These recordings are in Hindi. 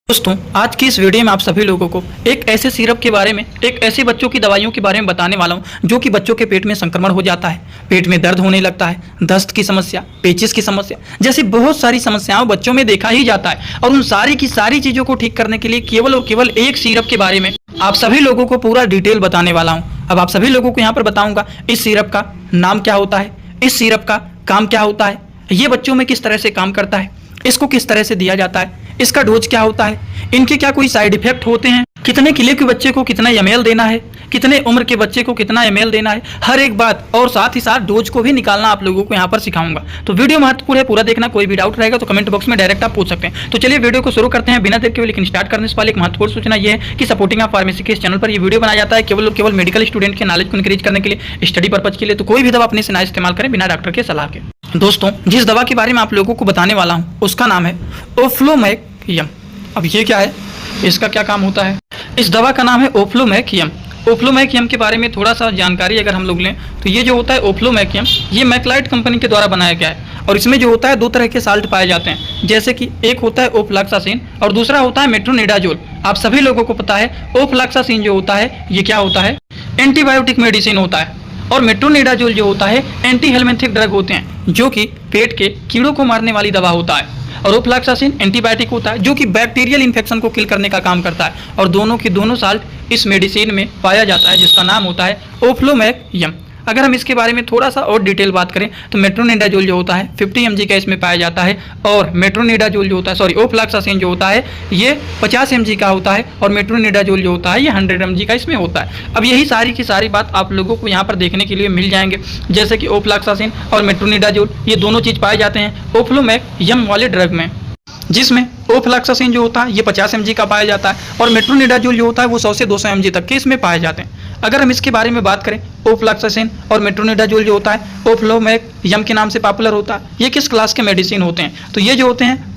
दोस्तों, आज की इस वीडियो में आप सभी लोगों को एक ऐसे सिरप के बारे में, एक ऐसे बच्चों की दवाइयों के बारे में बताने वाला हूं जो कि बच्चों के पेट में संक्रमण हो जाता है, पेट में दर्द होने लगता है, दस्त की समस्या, पेचिस की समस्या जैसी बहुत सारी समस्याओं बच्चों में देखा ही जाता है। और उन सारी की सारी चीज़ों को ठीक करने के लिए केवल और केवल एक सिरप के बारे में आप सभी लोगों को पूरा डिटेल बताने वाला हूँ। अब आप सभी लोगों को यहाँ पर बताऊँगा इस सिरप का नाम क्या होता है, इस सिरप का काम क्या होता है, ये बच्चों में किस तरह से काम करता है, इसको किस तरह से दिया जाता है, इसका डोज क्या होता है, इनके क्या कोई साइड इफेक्ट होते हैं, कितने किलो के बच्चे को कितना एमएल देना है, कितने उम्र के बच्चे को कितना एमएल देना है, हर एक बात और साथ ही साथ डोज को भी निकालना आप लोगों को यहाँ पर सिखाऊंगा। तो वीडियो महत्वपूर्ण है, पूरा देखना। कोई भी डाउट रहेगा तो कमेंट बॉक्स में डायरेक्ट आप पूछ सकते हैं। तो चलिए वीडियो को शुरू करते हैं बिना देर के। लेकिन स्टार्ट करने से पहले एक महत्वपूर्ण सूचना यह है कि सपोर्टिंग ऑफ फार्मेसी के इस चैनल पर यह वीडियो बनाया जाता है केवल और केवल मेडिकल स्टूडेंट के नॉलेज को इंक्रीज करने के लिए, स्टडी पर्पज के लिए। तो कोई भी दवा अपने से ना इस्तेमाल करें बिना डॉक्टर के सलाह के। दोस्तों, जिस दवा के बारे में आप लोगों को बताने वाला हूँ उसका नाम है ओफ्लूमैक-यम। अब ये क्या है, इसका क्या काम होता है? इस दवा का नाम है ओफ्लूमैक-यम। ओफ्लूमैक-यम के बारे में थोड़ा सा जानकारी अगर हम लोग लें तो ये जो होता है ओफ्लूमैक-यम, ये मैक्लाइड कंपनी के द्वारा बनाया गया है। और इसमें जो होता है दो तरह के साल्ट पाए जाते हैं, जैसे कि एक होता है ओफ्लॉक्सासिन और दूसरा होता है मेट्रोनिडाजोल। आप सभी लोगों को पता है ओफ्लॉक्सासिन जो होता है ये क्या होता है, एंटीबायोटिक मेडिसिन होता है। और मेट्रोनिडाजोल जो होता है एंटी हेलमिंथिक ड्रग होते हैं, जो कि पेट के कीड़ों को मारने वाली दवा होता है। और ओफ्लॉक्सासिन एंटीबायोटिक होता है जो कि बैक्टीरियल इन्फेक्शन को किल करने का काम करता है। और दोनों की दोनों साल्ट इस मेडिसिन में पाया जाता है जिसका नाम होता है ओफ्लूमैक-यम। अगर हम इसके बारे में थोड़ा सा और डिटेल बात करें तो मेट्रोनिडाजोल जो होता है 50 mg का इसमें पाया जाता है। और मेट्रोनिडाजोल जो होता है ओफ्लॉक्सासिन जो होता है ये 50 mg का होता है। और मेट्रोनिडाजोल जो होता है ये 100 mg का इसमें होता है। अब यही सारी की सारी बात आप लोगों को यहाँ पर देखने के लिए मिल जाएंगे, जैसे कि ओफ्लॉक्सासिन और मेट्रोनिडाजोल ये दोनों चीज़ पाए जाते हैं ओफ्लूमैक-यम वाले ड्रग में, जिसमें ओफ्लॉक्सासिन जो होता है ये 50 mg का पाया जाता है और मेट्रोनिडाजोल जो होता है वो 100 से 200 mg तक के इसमें पाए जाते हैं। अगर हम इसके बारे में बात करें, ओफ्लॉक्सासिन और मेट्रोनिडाजोल जो होता है ओफ्लूमैक-यम के नाम से पॉपुलर होता है। ये किस क्लास के मेडिसिन होते हैं? तो ये जो होते हैं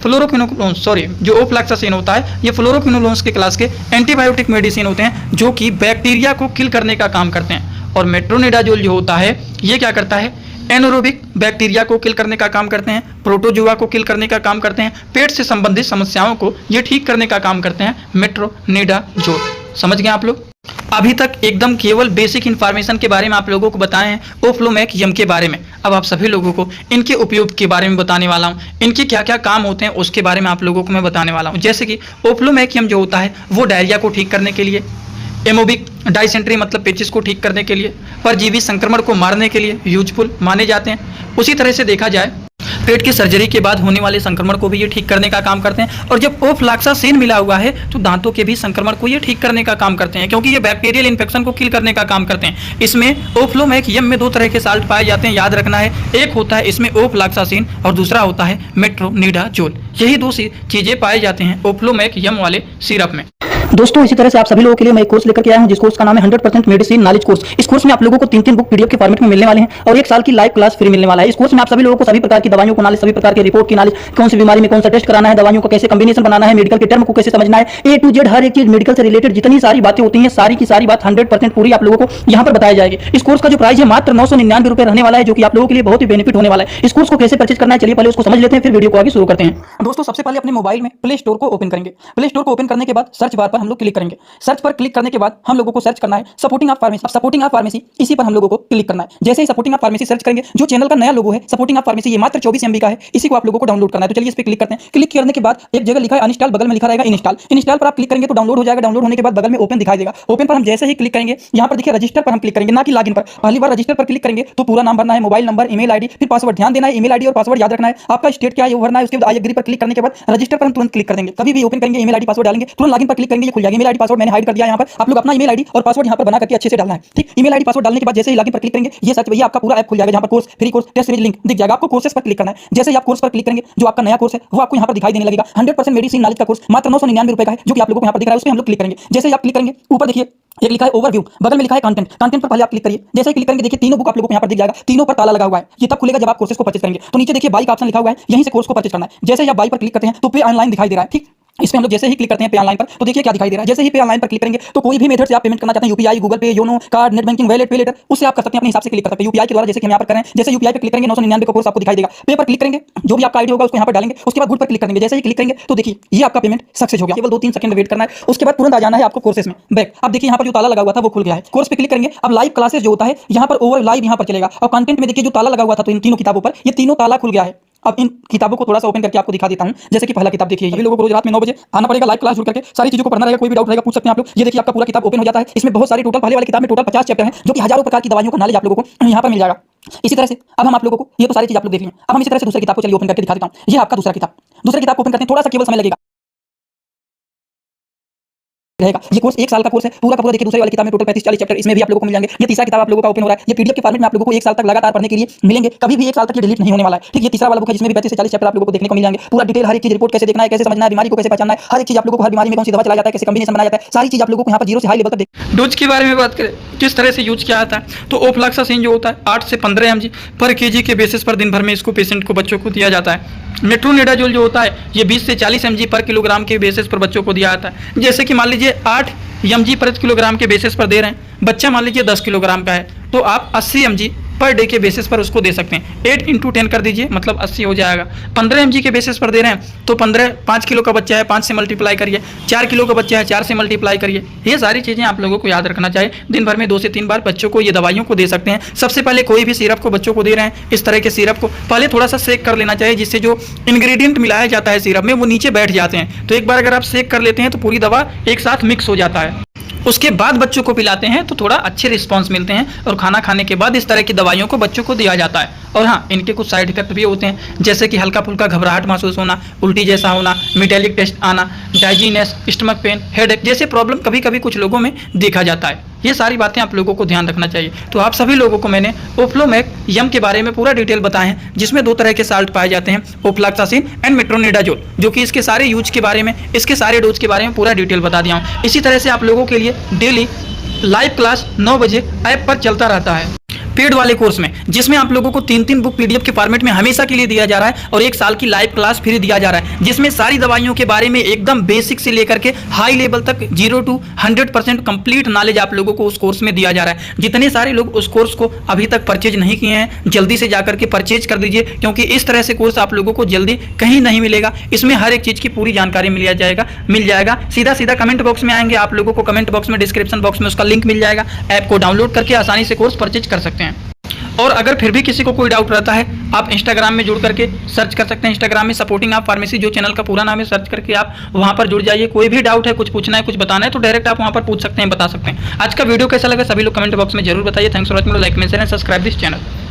जो ओफ्लॉक्सासिन होता है ये फ्लोरोक्विनोलोन्स के क्लास के एंटीबायोटिक मेडिसिन होते हैं जो कि बैक्टीरिया को किल करने का काम करते हैं। और मेट्रोनिडाजोल जो होता है ये क्या करता है, एनोरोबिक बैक्टीरिया को किल करने का काम करते हैं, प्रोटोजुआ को किल करने का काम करते हैं, पेट से संबंधित समस्याओं को ये ठीक करने का काम करते हैं मेट्रोनिडाजोल। समझ गए आप लोग? अभी तक एकदम केवल बेसिक इन्फॉर्मेशन के बारे में आप लोगों को बताए हैं ओफ्लूमैक-यम के बारे में। अब आप सभी लोगों को इनके उपयोग के बारे में बताने वाला हूँ, इनके क्या क्या काम होते हैं उसके बारे में आप लोगों को मैं बताने वाला हूँ। जैसे कि ओफ्लूमैक-यम जो होता है वो डायरिया को ठीक करने के लिए, एमोबिक डाइसेंट्री मतलब पेचिस को ठीक करने के लिए, परजीवी संक्रमण को मारने के लिए यूजफुल माने जाते हैं। उसी तरह से देखा जाए पेट की सर्जरी के बाद होने वाले संक्रमण को भी ये ठीक करने का काम करते हैं। और जब ओफ्लॉक्सासिन मिला हुआ है तो दांतों के भी संक्रमण को ये ठीक करने का काम करते हैं, क्योंकि ये बैक्टीरियल इन्फेक्शन को किल करने का काम करते हैं। इसमें ओफ्लूमैक-यम में दो तरह के साल्ट पाए जाते हैं, याद रखना है। एक होता है इसमें ओफ्लॉक्सासिन और दूसरा होता है मेट्रोनिडाजोल। यही दो चीजें पाए जाते हैं ओफ्लूमैक-यम वाले सिरप में। दोस्तों, इसी तरह से आप सभी लोगों के लिए मैं एक कोर्स लेकर के आया हूं जिस कोर्स का नाम है 100% मेडिसिन नॉलेज कोर्स। इस कोर्स में आप लोगों को 3 बुक पीडीएफ के फॉर्मेट में मिलने वाले हैं और 1 साल की लाइव क्लास फ्री मिलने वाला है। इस कोर्स में आप सभी लोगों को सभी प्रकार की दवाइयों को नॉलेज, सभी प्रकार के रिपोर्ट की नॉलेज, कौन सी बीमारी में कौन सा टेस्ट कराना है, दवाइयों का कैसे कॉम्बिनेशन बनाना है, मेडिकल के टर्म को कैसे समझना है, ए टू जेड हर एक चीज मेडिकल से रिलेटेड जितनी सारी बातें होती हैं सारी की सारी बात 100% पूरी आप लोगों को यहाँ पर बताया जाएगी। इस कोर्स का जो प्राइस है मात्र 999 रुपए रहने वाला है, जो कि आप लोगों के लिए बहुत ही बेनिफिट होने वाला है। इस कोर्स को कैसे परचेज करना है चलिए पहले उसको समझ लेते हैं, फिर वीडियो को आगे शुरू करते हैं। दोस्तों, सबसे पहले अपने मोबाइल में प्ले स्टोर को ओपन करेंगे। प्ले स्टोर को ओपन करने के बाद सर्च बार पर हम लोग क्लिक करेंगे। सर्च पर क्लिक करने के बाद हम लोगों को सर्च करना है सपोर्टिंग ऑफ फार्मेसी। अब सपोर्टिंग ऑफ फार्मेसी इसी पर हम लोगों को क्लिक करना है। जैसे ही सपोर्टिंग ऑफ फार्मेसी सर्च करेंगे, जो चैनल का नया लोगो है सपोर्टिंग ऑफ फार्मेसी, ये मात्र 24 MB का है, इसी को आप लोगों को डाउनलोड करना है। तो चलिए इस पर क्लिक करते हैं। क्लिक करने के बाद एक जगह लिखा है अनइंस्टॉल, बगल में लिखा रहेगा इंस्टॉल। इंस्टॉल पर आप क्लिक करेंगे तो डाउनलोड हो जाएगा। डाउनलोड होने के बाद बगल में ओपन दिखाई देगा। ओपन पर हम जैसे ही क्लिक करेंगे, यहाँ पर देखिए रजिस्टर पर हम क्लिक करेंगे, ना कि लॉगिन पर। पहली बार रजिस्टर पर क्लिक करेंगे तो पूरा नाम भरना है, मोबाइल नंबर, ईमेल आईडी, फिर पासवर्ड। ध्यान देना है ईमेल आईडी और पासवर्ड याद रखना है। आपका स्टेट क्या है वो भरना है। उसके बाद आई एग्री पर क्लिक करने के बाद रजिस्टर पर हम तुरंत क्लिक कर देंगे। कभी भी ओपन करेंगे ईमेल आईडी पासवर्ड डालेंगे, तुरंत लॉगिन पर क्लिक करेंगे, ये खुल जाएगा। ईमेल आईडी पासवर्ड मैंने हाइड कर दिया यहाँ पर। आप लोग अपना ईमेल आईडी और पासवर्ड यहाँ पर बना करके अच्छे से डालना है, ठीक। ईमेल आईडी पासवर्ड डालने के बाद जैसे ही लॉगिन पर क्लिक करेंगे, ये सर्च भैया आपका पूरा ऐप खुल जाएगा, जहाँ पर course, free course, test series link दिख जाएगा। आपको कोर्सेस पर क्लिक करना है। जैसे ही आप कोर्स पर क्लिक करेंगे, जो आपका नया कोर्स है वो आपको यहाँ पर दिखाई देने लगेगा। 100% मेडिसिन नॉलेज का कोर्स मात्र 999 रुपए का है, जो कि आप लोगों को यहाँ पर दिख रहा है। उस पर हम लोग क्लिक करेंगे। जैसे ही आप क्लिक करेंगे, ऊपर देखिए एक लिखा है ओवरव्यू, बगल में लिखा है कंटेंट। कंटेंट पर पहले आप क्लिक करिए। जैसे ही क्लिक करेंगे देखिए तीनों बुक आप लोगों को यहाँ पर दिख जाएगा। तीनों पर ताला लगा हुआ है। ये तब खुलेगा जब आप कोर्सेस को परचेज करेंगे। तो नीचे देखिए बाई का ऑप्शन लिखा हुआ है, यहीं से कोर्स को परचेज करना है। जैसे ही आप बाई पर क्लिक करते हैं तो पे ऑनलाइन दिखाई दे रहा है, ठीक। इस पे हम लोग जैसे ही क्लिक करते हैं पे ऑनलाइन पर, तो देखिए क्या दिखाई दे रहा है। जैसे ही पे ऑनलाइन पर क्लिक करेंगे तो कोई भी मेथड से आप पेमेंट करना चाहते हैं, यूपीआई, गूगल पे, YONO, card, net banking, wallet, पे लेटर, उससे आप कर सकते हैं, अपने हिसाब से क्लिक कर सकते हैं। यूपीआई के द्वारा जैसे कि हम यहाँ पर करें, जैसे यूपीआई पे क्लिक करेंगे 999 का कोर्स आपको दिखाई देगा। पे पर क्लिक करेंगे, जो भी आपका आईडी होगा उसको यहाँ पर डालेंगे, उसके बाद गुड पर क्लिक करेंगे। जैसे ही क्लिक करेंगे तो देखिए ये आपका पेमेंट सक्सेस हो गया। केवल 2-3 सेकंड वेट करना है, उसके बाद तुरंत आ जाना है आपको कोर्सेस में बैक। अब देखिए यहाँ पर जो ताला लगा हुआ था वो खुल गया है। कोर्स पे क्लिक करेंगे, अब लाइव क्लासेस जो होता है यहाँ पर ओवर लाइव यहाँ पर चलेगा, और कंटेंट में देखिए जो ताला लगा हुआ था तो इन तीनों किताबों पर, ये तीनों ताला खुल गया है। अब इन किताबों को थोड़ा सा ओपन करके आपको दिखा देता हूं। जैसे कि पहला किताब देखिए, सभी लोगों को रोज रात में 9 बजे आना पड़ेगा, लाइव क्लास जुड़ करके सारी चीजों को पढ़ना रहेगा। कोई भी डाउट रहेगा पूछ सकते हैं आप लोग। ये देखिए आपका पूरा किताब ओपन हो जाता है। इसमें बहुत सारी टोटल, पहले वाली किताब में टोटल 50 चैप्टर हैं, जो कि हजारों प्रकार की दवाइयों का नॉलेज आप लोगों को यहाँ पर मिल जाएगा। इसी तरह से अब हम आप लोगों को, ये तो सारी चीज आप लोग देख लें, अब हम इसी तरह से दूसरी किताब को चलिए ओपन करके दिखा देता हूँ। ये आपका दूसरा किताब, दूसरी किताब ओपन करते हैं, थोड़ा सा केवल समय लगेगा रहेगा। ये कोर्स 1 साल का कोर्स है, पूरा का पूरा। देखिए दूसरी वाली किताब में टोटल 35-40 चैप्टर इसमें भी आप लोगों को मिल जाएंगे। ये तीसरा किताब आप लोगों का ओपन हो रहा है। ये पीडीएफ के फॉर्मेट में आप लोगों को 1 साल तक लगातार पढ़ने के लिए मिलेंगे, कभी भी 1 साल तक ये डिलीट नहीं होने वाला है। ठीक, ये तीसरा वाला बुक है जिसमें भी 35 से 40 चैप्टर आप लोगों को देखने को मिल जाएंगे। पूरा डिटेल, हर एक चीज, रिपोर्ट कैसे देखना है, कैसे समझना है, बीमारी को कैसे पहचानना है, हर एक चीज आप लोगों को, हर बीमारी में कौन सी दवा चलाया जाता है, कैसे कॉम्बिनेशन बनाया जाता है, सारी चीज आप लोगों को यहाँ पर 0 से हाई लेवल तक देख। डोज के बारे में बात करें, किस तरह से यूज किया जाता है, तो ओफ्लॉक्सासिन जो होता है 8 से 15 mg पर केजी के बेसिस पर दिन भर में इसको पेशेंट को, बच्चों को दिया जाता है। मेट्रोनिडाजोल जो होता है ये 20 से 40 mg पर किलोग्राम के बेसिस पर बच्चों को दिया जाता है। जैसे कि मान लीजिए 8 mg पर किलोग्राम के बेसिस पर दे रहे हैं, बच्चा मान लीजिए 10 किलोग्राम का है तो आप 80 mg पर डे के बेसिस पर उसको दे सकते हैं। 8 × 10 कर दीजिए, मतलब 80 हो जाएगा। 15 mg के बेसिस पर दे रहे हैं तो 5 किलो का बच्चा है 5 से मल्टीप्लाई करिए, 4 किलो का बच्चा है 4 से मल्टीप्लाई करिए। ये सारी चीज़ें आप लोगों को याद रखना चाहिए। दिन भर में 2 से 3 बार बच्चों को ये दवाइयों को दे सकते हैं। सबसे पहले कोई भी सिरप को बच्चों को दे रहे हैं, इस तरह के सिरप को पहले थोड़ा सा सेक कर लेना चाहिए, जिससे जो इंग्रेडिएंट मिलाया जाता है सिरप में वो नीचे बैठ जाते हैं। तो एक बार अगर आप सेक कर लेते हैं तो पूरी दवा एक साथ मिक्स हो जाता है। उसके बाद बच्चों को पिलाते हैं तो थोड़ा अच्छे रिस्पांस मिलते हैं, और खाना खाने के बाद इस तरह की दवाइयों को बच्चों को दिया जाता है। और हाँ, इनके कुछ साइड इफेक्ट भी होते हैं, जैसे कि हल्का फुल्का घबराहट महसूस होना, उल्टी जैसा होना, मेटेलिक टेस्ट आना, डाइजीनेस, स्टमक पेन, हेडेक जैसे प्रॉब्लम कभी कभी कुछ लोगों में देखा जाता है। ये सारी बातें आप लोगों को ध्यान रखना चाहिए। तो आप सभी लोगों को मैंने ओफ्लोमैक यम के बारे में पूरा डिटेल बताए हैं, जिसमें 2 तरह के साल्ट पाए जाते हैं, ओफ्लॉक्सासिन एंड मेट्रोनिडाजोल, जो कि इसके सारे यूज के बारे में, इसके सारे डोज के बारे में पूरा डिटेल बता दिया हूँ। इसी तरह से आप लोगों के लिए डेली लाइव क्लास 9 बजे ऐप पर चलता रहता है पेड वाले कोर्स में, जिसमें आप लोगों को 3-3 बुक पीडीएफ के फॉर्मेट में हमेशा के लिए दिया जा रहा है, और 1 साल की लाइव क्लास फ्री दिया जा रहा है, जिसमें सारी दवाइयों के बारे में एकदम बेसिक से लेकर के हाई लेवल तक 0 to 100% कंप्लीट नॉलेज आप लोगों को उस कोर्स में दिया जा रहा है। जितने सारे लोग उस कोर्स को अभी तक परचेज नहीं किए हैं, जल्दी से जाकर के परचेज कर दीजिए, क्योंकि इस तरह से कोर्स आप लोगों को जल्दी कहीं नहीं मिलेगा। इसमें हर एक चीज़ की पूरी जानकारी मिल जाएगा। सीधा कमेंट बॉक्स में आएंगे, आप लोगों को कमेंट बॉक्स में, डिस्क्रिप्शन बॉक्स में उसका लिंक मिल जाएगा। ऐप को डाउनलोड करके आसानी से कोर्स परचेज कर सकते हैं। और अगर फिर भी किसी को कोई डाउट रहता है, आप इंस्टाग्राम में जुड़ करके सर्च कर सकते हैं। इंस्टाग्राम में सपोर्टिंग आप फार्मेसी, जो चैनल का पूरा नाम है, सर्च करके आप वहां पर जुड़ जाइए। कोई भी डाउट है, कुछ पूछना है, कुछ बताना है, तो डायरेक्ट आप वहां पर पूछ सकते हैं, बता सकते हैं। आज का वीडियो कैसा लगा सभी लोग कमेंट बॉक्स में जरूर बताइए। Thanks for watching, like, share and subscribe this channel.